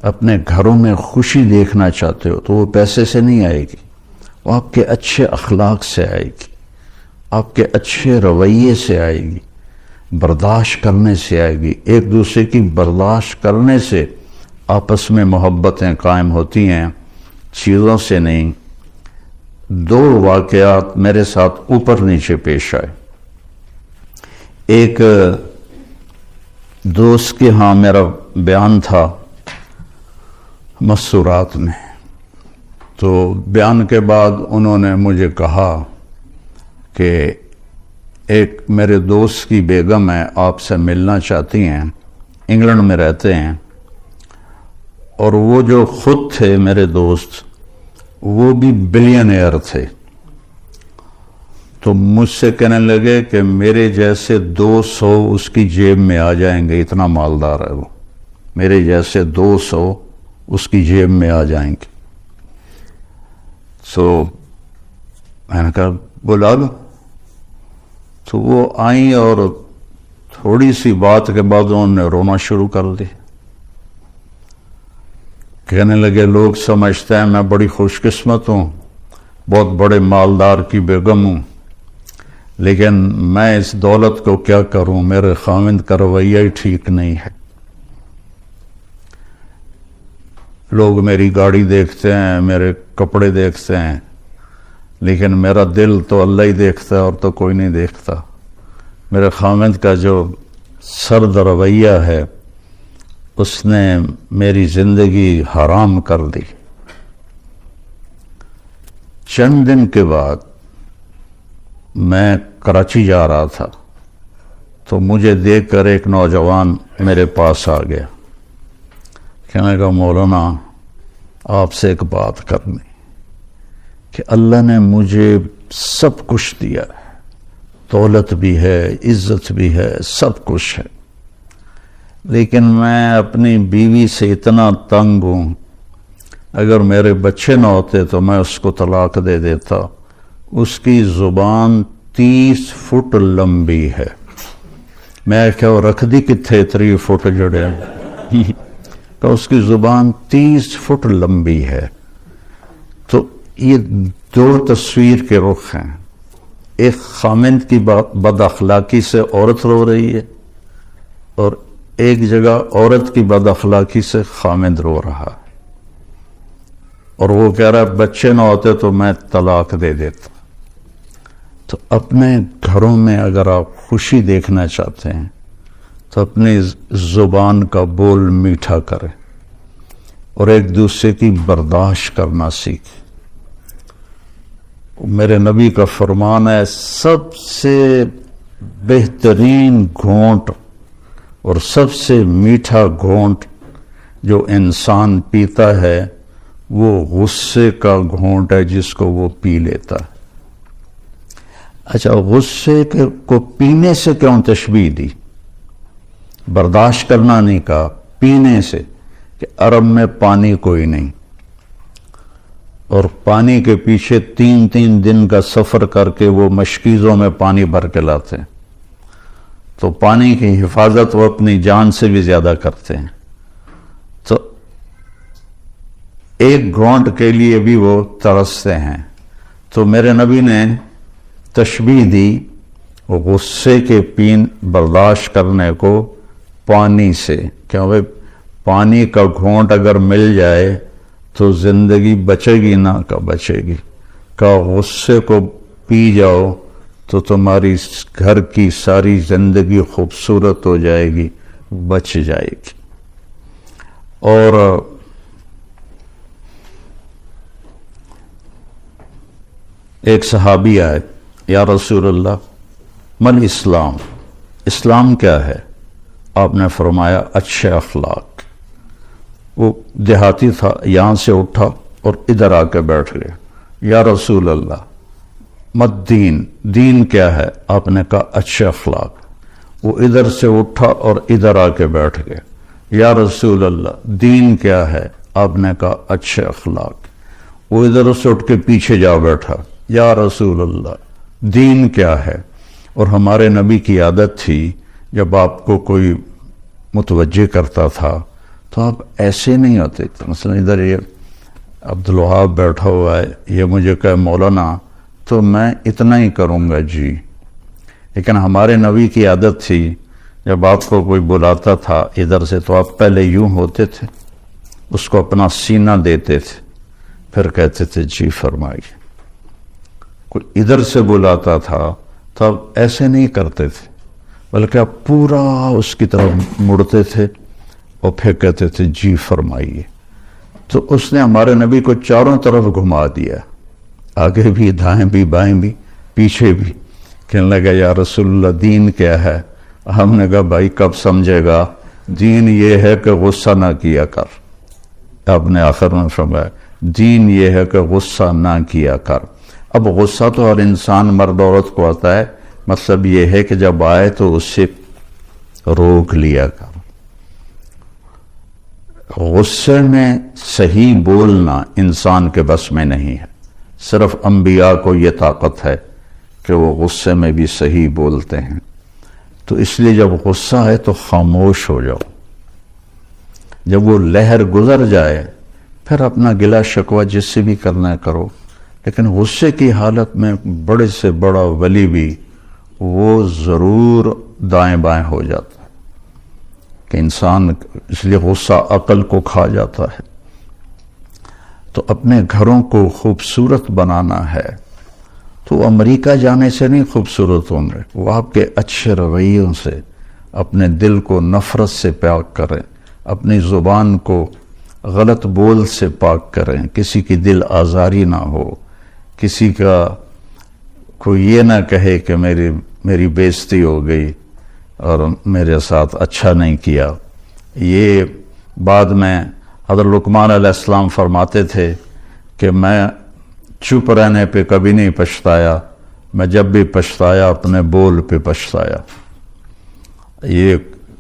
اپنے گھروں میں خوشی دیکھنا چاہتے ہو تو وہ پیسے سے نہیں آئے گی، وہ آپ کے اچھے اخلاق سے آئے گی، آپ کے اچھے رویے سے آئے گی، برداشت کرنے سے آئے گی۔ ایک دوسرے کی برداشت کرنے سے آپس میں محبتیں قائم ہوتی ہیں، چیزوں سے نہیں۔ دو واقعات میرے ساتھ اوپر نیچے پیش آئے۔ ایک دوست کے ہاں میرا بیان تھا مسورات میں، تو بیان کے بعد انہوں نے مجھے کہا کہ ایک میرے دوست کی بیگم ہے، آپ سے ملنا چاہتی ہیں، انگلینڈ میں رہتے ہیں، اور وہ جو خود تھے میرے دوست وہ بھی بلینئر تھے۔ تو مجھ سے کہنے لگے کہ میرے جیسے 200 اس کی جیب میں آ جائیں گے، اتنا مالدار ہے وہ، میرے جیسے 200 اس کی جیب میں آ جائیں گے۔ سو میں نے کہا بلا لو۔ تو وہ آئیں اور تھوڑی سی بات کے بعد انہوں نے رونا شروع کر دی۔ کہنے لگے لوگ سمجھتے ہیں میں بڑی خوش قسمت ہوں، بہت بڑے مالدار کی بیگم ہوں، لیکن میں اس دولت کو کیا کروں، میرے خاوند کا رویہ ہی ٹھیک نہیں ہے۔ لوگ میری گاڑی دیکھتے ہیں، میرے کپڑے دیکھتے ہیں، لیکن میرا دل تو اللہ ہی دیکھتا ہے اور تو کوئی نہیں دیکھتا۔ میرے خاوند کا جو سرد رویہ ہے اس نے میری زندگی حرام کر دی۔ چند دن کے بعد میں کراچی جا رہا تھا، تو مجھے دیکھ کر ایک نوجوان میرے پاس آ گیا، کہنے لگا مولانا آپ سے ایک بات کرنی کہ اللہ نے مجھے سب کچھ دیا ہے، دولت بھی ہے، عزت بھی ہے، سب کچھ ہے، لیکن میں اپنی بیوی سے اتنا تنگ ہوں، اگر میرے بچے نہ ہوتے تو میں اس کو طلاق دے دیتا۔ اس کی زبان 30 فٹ لمبی ہے۔ میں کیا رکھ دی کتنے 3 فٹ جڑے تو اس کی زبان 30 فٹ لمبی ہے۔ تو یہ 2 تصویر کے رخ ہیں، ایک خامند کی بد اخلاقی سے عورت رو رہی ہے، اور ایک جگہ عورت کی بد اخلاقی سے خامند رو رہا ہے، اور وہ کہہ رہا ہے بچے نہ ہوتے تو میں طلاق دے دیتا۔ تو اپنے گھروں میں اگر آپ خوشی دیکھنا چاہتے ہیں تو اپنی زبان کا بول میٹھا کریں اور ایک دوسرے کی برداشت کرنا سیکھیں۔ میرے نبی کا فرمان ہے، سب سے بہترین گھونٹ اور سب سے میٹھا گھونٹ جو انسان پیتا ہے وہ غصے کا گھونٹ ہے جس کو وہ پی لیتا ہے۔ اچھا، غصے کو پینے سے کیوں تشبیہ دی؟ برداشت کرنا نہیں کہا، پینے سے، کہ عرب میں پانی کوئی نہیں، اور پانی کے پیچھے 3 دن کا سفر کر کے وہ مشکیزوں میں پانی بھر کے لاتے ہیں، تو پانی کی حفاظت وہ اپنی جان سے بھی زیادہ کرتے ہیں، تو ایک گھونٹ کے لیے بھی وہ ترستے ہیں۔ تو میرے نبی نے تشبیہ دی غصے کے برداشت کرنے کو پانی سے، کیوں بھائی پانی کا گھونٹ اگر مل جائے تو زندگی بچے گی نہ کہ بچے گی، کہ غصے کو پی جاؤ تو تمہاری گھر کی ساری زندگی خوبصورت ہو جائے گی، بچ جائے گی۔ اور ایک صحابی آئے، یا رسول اللہ من اسلام، اسلام کیا ہے؟ آپ نے فرمایا اچھے اخلاق۔ وہ دیہاتی تھا، یہاں سے اٹھا اور ادھر آ کے بیٹھ گیا۔ یا رسول اللہ مت دین، دین کیا ہے؟ آپ نے کہا اچھے اخلاق۔ وہ ادھر سے اٹھا اور ادھر آ کے بیٹھ گیا۔ یا رسول اللہ دین کیا ہے؟ آپ نے کہا اچھے اخلاق۔ وہ ادھر سے اٹھ کے پیچھے جا بیٹھا۔ یا رسول اللہ دین کیا ہے؟ اور ہمارے نبی کی عادت تھی جب آپ کو کوئی متوجہ کرتا تھا تو آپ ایسے نہیں ہوتے تھے۔ مثلا ادھر یہ عبدالوہاب بیٹھا ہوا ہے، یہ مجھے کہے مولانا تو میں اتنا ہی کروں گا جی، لیکن ہمارے نبی کی عادت تھی جب آپ کو کوئی بلاتا تھا ادھر سے تو آپ پہلے یوں ہوتے تھے، اس کو اپنا سینہ دیتے تھے، پھر کہتے تھے جی فرمائیے۔ کوئی ادھر سے بلاتا تھا تو آپ ایسے نہیں کرتے تھے، بلکہ آپ پورا اس کی طرف مڑتے تھے اور پھر کہتے تھے جی فرمائیے۔ تو اس نے ہمارے نبی کو چاروں طرف گھما دیا، آگے بھی، دائیں بھی، بائیں بھی، پیچھے بھی۔ کہنے لگا یا رسول اللہ دین کیا ہے؟ ہم نے کہا بھائی کب سمجھے گا، دین یہ ہے کہ غصہ نہ کیا کر۔ آپ نے آخر میں فرمایا دین یہ ہے کہ غصہ نہ کیا کر۔ اب غصہ تو ہر انسان مرد عورت کو آتا ہے، مطلب یہ ہے کہ جب آئے تو اس سے روک لیا کر۔ غصے میں صحیح بولنا انسان کے بس میں نہیں ہے، صرف انبیاء کو یہ طاقت ہے کہ وہ غصے میں بھی صحیح بولتے ہیں۔ تو اس لیے جب غصہ ہے تو خاموش ہو جاؤ، جب وہ لہر گزر جائے پھر اپنا گلہ شکوہ جس سے بھی کرنا ہے کرو، لیکن غصے کی حالت میں بڑے سے بڑا ولی بھی وہ ضرور دائیں بائیں ہو جاتا ہے کہ انسان، اس لیے غصہ عقل کو کھا جاتا ہے۔ تو اپنے گھروں کو خوبصورت بنانا ہے تو امریکہ جانے سے نہیں خوبصورت ہوں گے، وہ آپ کے اچھے رویوں سے اپنے دل کو نفرت سے پاک کریں، اپنی زبان کو غلط بول سے پاک کریں، کسی کی دل آزاری نہ ہو، کسی کا کوئی یہ نہ کہے کہ میری بےزتی ہو گئی اور میرے ساتھ اچھا نہیں کیا۔ یہ بعد میں حضرت لقمان علیہ السلام فرماتے تھے کہ میں چپ رہنے پہ کبھی نہیں پچھتایا، میں جب بھی پچھتایا اپنے بول پہ پچھتایا۔ یہ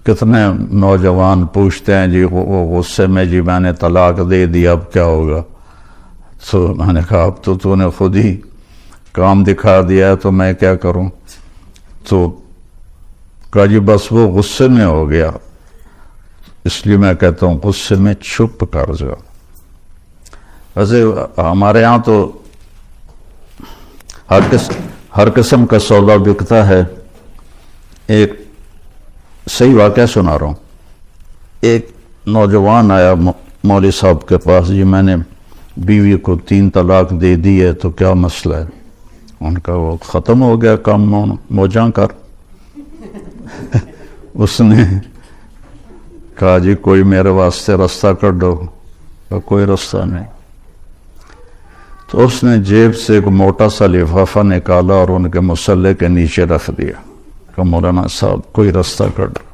کتنے نوجوان پوچھتے ہیں جی وہ غصے میں جی میں نے طلاق دے دی اب کیا ہوگا؟ تو میں نے کہا اب تو نے خود ہی کام دکھا دیا ہے تو میں کیا کروں؟ تو کہا جی بس وہ غصے میں ہو گیا، اس لیے میں کہتا ہوں غصے میں چھپ کر جاؤ۔ ویسے ہمارے ہاں تو ہر قسم کا سودا بکتا ہے۔ ایک صحیح واقعہ سنا رہا ہوں۔ ایک نوجوان آیا مولوی صاحب کے پاس، جی میں نے بیوی کو 3 طلاق دے دی ہے تو کیا مسئلہ ہے؟ ان کا وہ ختم ہو گیا کام موجاں کر۔ اس نے کہا جی کوئی میرے واسطے رستہ کڈو، کوئی رستہ نہیں۔ تو اس نے جیب سے ایک موٹا سا لفافہ نکالا اور ان کے مصلے کے نیچے رکھ دیا کہ مولانا صاحب کوئی رستہ کڈو۔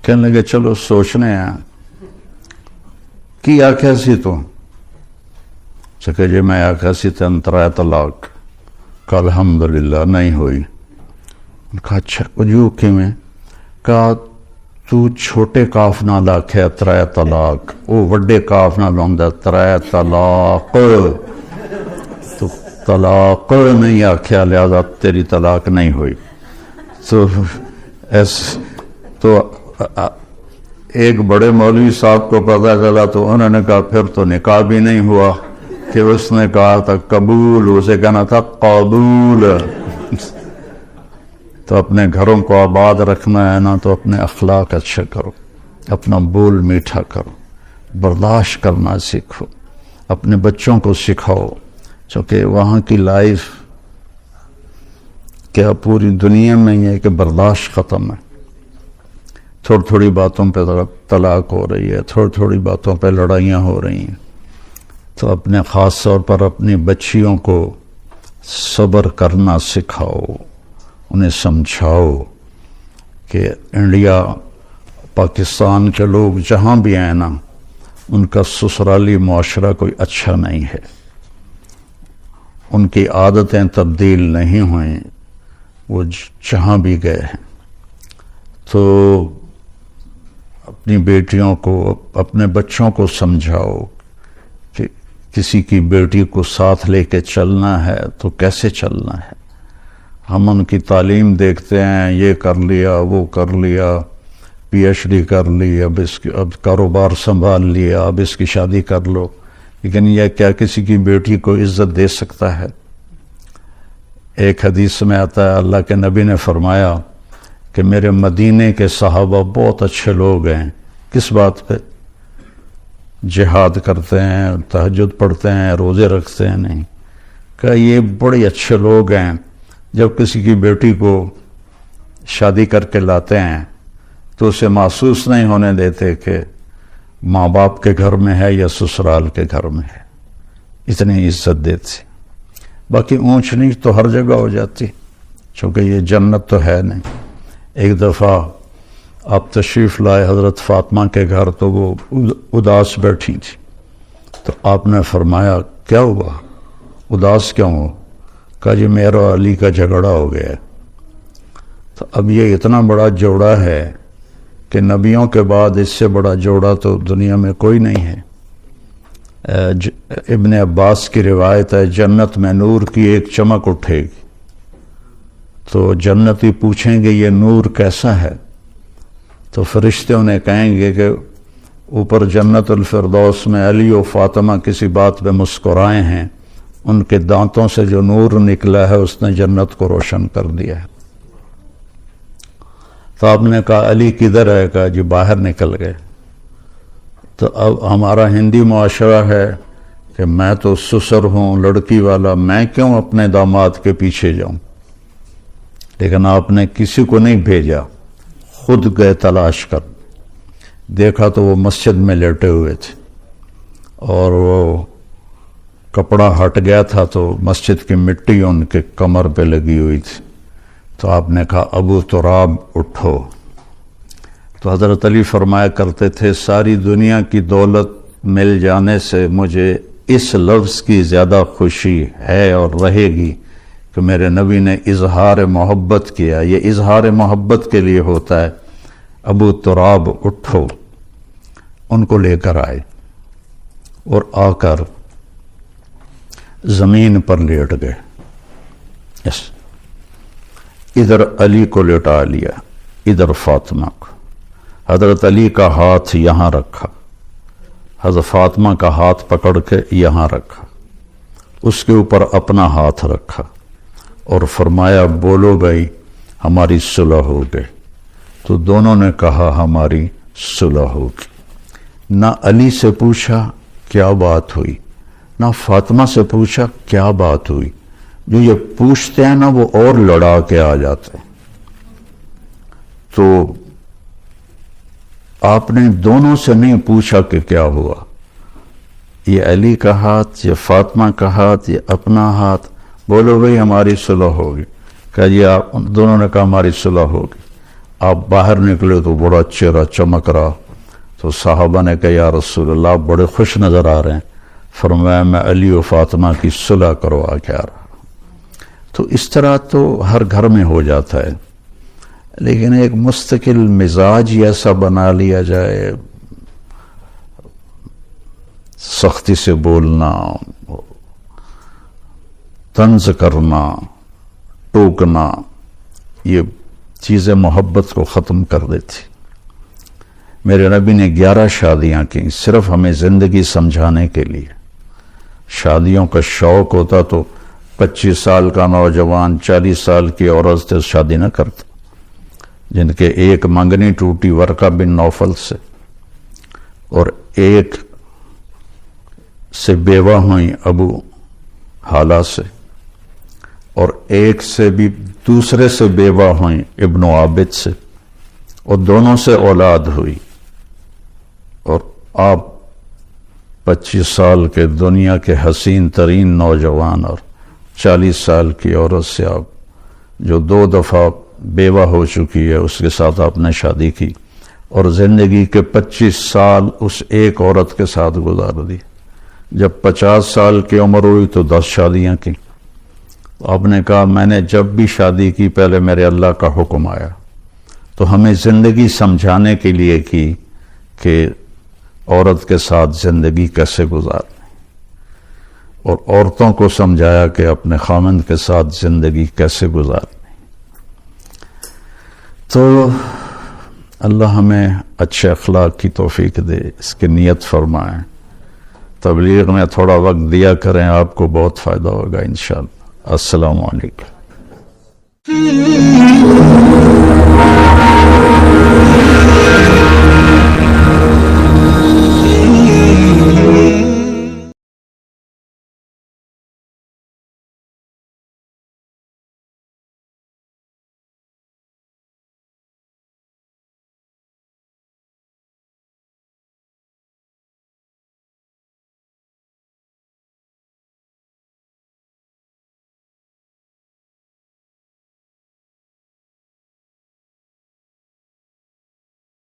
کہنے لگے چلو سوچنے ہیں کی آخیا سی تو؟ کہ جی میں آخیا سی 3 طلاق، کہ الحمدللہ نہیں ہوئی۔ کہا اچھا جو کہ میں کہا تو چھوٹے کاف نہ لاکھے 3 طلاق، وہ وڈے کاف نہ لوندا 3 طلاق، تو طلاق نہیں آخیا لہذا تیری طلاق نہیں ہوئی۔ تو ایک بڑے مولوی صاحب کو پتہ چلا تو انہوں نے کہا پھر تو نکاح بھی نہیں ہوا، کہ اس نے کہا تھا قبول، اسے کہنا تھا قبول۔ تو اپنے گھروں کو آباد رکھنا ہے نا تو اپنے اخلاق اچھے کرو، اپنا بول میٹھا کرو، برداشت کرنا سیکھو، اپنے بچوں کو سکھاؤ، چونکہ وہاں کی لائف کیا پوری دنیا میں یہ ہے کہ برداشت ختم ہے۔ تھوڑی تھوڑی باتوں پہ طلاق ہو رہی ہے، تھوڑی تھوڑی باتوں پہ لڑائیاں ہو رہی ہیں۔ تو اپنے خاص طور پر اپنی بچیوں کو صبر کرنا سکھاؤ، انہیں سمجھاؤ کہ انڈیا پاکستان کے لوگ جہاں بھی آئیں نا ان کا سسرالی معاشرہ کوئی اچھا نہیں ہے، ان کی عادتیں تبدیل نہیں ہوئیں، وہ جہاں بھی گئے ہیں۔ تو اپنی بیٹیوں کو، اپنے بچوں کو سمجھاؤ کہ کسی کی بیٹی کو ساتھ لے کے چلنا ہے تو کیسے چلنا ہے۔ ہم ان کی تعلیم دیکھتے ہیں، یہ کر لیا، وہ کر لیا، پی ایچ ڈی کر لی، اب کاروبار سنبھال لیا، اب اس کی شادی کر لو، لیکن یہ کیا کسی کی بیٹی کو عزت دے سکتا ہے؟ ایک حدیث میں آتا ہے اللہ کے نبی نے فرمایا کہ میرے مدینے کے صحابہ بہت اچھے لوگ ہیں۔ کس بات پہ؟ جہاد کرتے ہیں، تہجد پڑھتے ہیں، روزے رکھتے ہیں، نہیں کہ یہ بڑے اچھے لوگ ہیں، جب کسی کی بیٹی کو شادی کر کے لاتے ہیں تو اسے محسوس نہیں ہونے دیتے کہ ماں باپ کے گھر میں ہے یا سسرال کے گھر میں ہے، اتنی عزت دیتے۔ باقی اونچ نیچ تو ہر جگہ ہو جاتی، چونکہ یہ جنت تو ہے نہیں۔ ایک دفعہ آپ تشریف لائے حضرت فاطمہ کے گھر تو وہ اداس بیٹھی تھی، تو آپ نے فرمایا کیا ہوا، اداس کیوں ہو؟ کہا جی میرا علی کا جھگڑا ہو گیا۔ تو اب یہ اتنا بڑا جوڑا ہے کہ نبیوں کے بعد اس سے بڑا جوڑا تو دنیا میں کوئی نہیں ہے۔ ابن عباس کی روایت ہے جنت میں نور کی ایک چمک اٹھے گی تو جنتی پوچھیں گے یہ نور کیسا ہے؟ تو فرشتے انہیں کہیں گے کہ اوپر جنت الفردوس میں علی و فاطمہ کسی بات پہ مسکرائے ہیں، ان کے دانتوں سے جو نور نکلا ہے اس نے جنت کو روشن کر دیا ہے۔ تو آپ نے کہا علی کدھر ہے؟ کہا جی باہر نکل گئے۔ تو اب ہمارا ہندی معاشرہ ہے کہ میں تو سسر ہوں، لڑکی والا، میں کیوں اپنے داماد کے پیچھے جاؤں؟ لیکن آپ نے کسی کو نہیں بھیجا، خود گئے تلاش کر، دیکھا تو وہ مسجد میں لیٹے ہوئے تھے اور وہ کپڑا ہٹ گیا تھا تو مسجد کی مٹی ان کے کمر پہ لگی ہوئی تھی۔ تو آپ نے کہا ابو تراب اٹھو۔ تو حضرت علی فرمایا کرتے تھے ساری دنیا کی دولت مل جانے سے مجھے اس لفظ کی زیادہ خوشی ہے اور رہے گی کہ میرے نبی نے اظہار محبت کیا۔ یہ اظہار محبت کے لیے ہوتا ہے، ابو تراب اٹھو، ان کو لے کر آئے اور آ کر زمین پر لیٹ گئے. یس، ادھر علی کو لٹا لیا، ادھر فاطمہ کو. حضرت علی کا ہاتھ یہاں رکھا، حضرت فاطمہ کا ہاتھ پکڑ کے یہاں رکھا، اس کے اوپر اپنا ہاتھ رکھا اور فرمایا بولو بھائی ہماری صلح ہو گئی. تو دونوں نے کہا ہماری صلح ہوگی. نہ علی سے پوچھا کیا بات ہوئی، نہ فاطمہ سے پوچھا کیا بات ہوئی. جو یہ پوچھتے ہیں نا وہ اور لڑا کے آ جاتے ہیں. تو آپ نے دونوں سے نہیں پوچھا کہ کیا ہوا، یہ علی کا ہاتھ، یہ فاطمہ کا ہاتھ، یہ اپنا ہاتھ، بولو بھئی ہماری صلح ہوگی. کہا جی آپ دونوں نے کہا ہماری صلح ہوگی. آپ باہر نکلے تو بڑا چہرہ چمک رہا. تو صحابہ نے کہا یا رسول اللہ آپ بڑے خوش نظر آ رہے ہیں. فرمایا میں علی و فاطمہ کی صلح کروا کے آ رہا. تو اس طرح تو ہر گھر میں ہو جاتا ہے، لیکن ایک مستقل مزاج ایسا بنا لیا جائے، سختی سے بولنا، طنز کرنا، ٹوکنا، یہ چیزیں محبت کو ختم کر دیتی. میرے نبی نے 11 شادیاں کی صرف ہمیں زندگی سمجھانے کے لیے. شادیوں کا شوق ہوتا تو 25 سال کا نوجوان 40 سال کی عورت سے شادی نہ کرتا. جن کے ایک منگنی ٹوٹی ورقہ بن نوفل سے، اور ایک سے بیوہ ہوئیں ابو حالہ سے، اور ایک سے بھی دوسرے سے بیوہ ہوئیں ابن عابد سے، اور دونوں سے اولاد ہوئی. اور آپ 25 سال کے دنیا کے حسین ترین نوجوان اور 40 سال کی عورت سے آپ جو 2 دفعہ بیوہ ہو چکی ہے اس کے ساتھ آپ نے شادی کی، اور زندگی کے 25 سال اس ایک عورت کے ساتھ گزار دی. جب 50 سال کی عمر ہوئی تو 10 شادیاں کی. آپ نے کہا میں نے جب بھی شادی کی پہلے میرے اللہ کا حکم آیا. تو ہمیں زندگی سمجھانے کے لیے کی کہ عورت کے ساتھ زندگی کیسے گزارنی، اور عورتوں کو سمجھایا کہ اپنے خامند کے ساتھ زندگی کیسے گزارنی. تو اللہ ہمیں اچھے اخلاق کی توفیق دے، اس کی نیت فرمائیں. تبلیغ میں تھوڑا وقت دیا کریں، آپ کو بہت فائدہ ہوگا انشاءاللہ. السلام علیکم.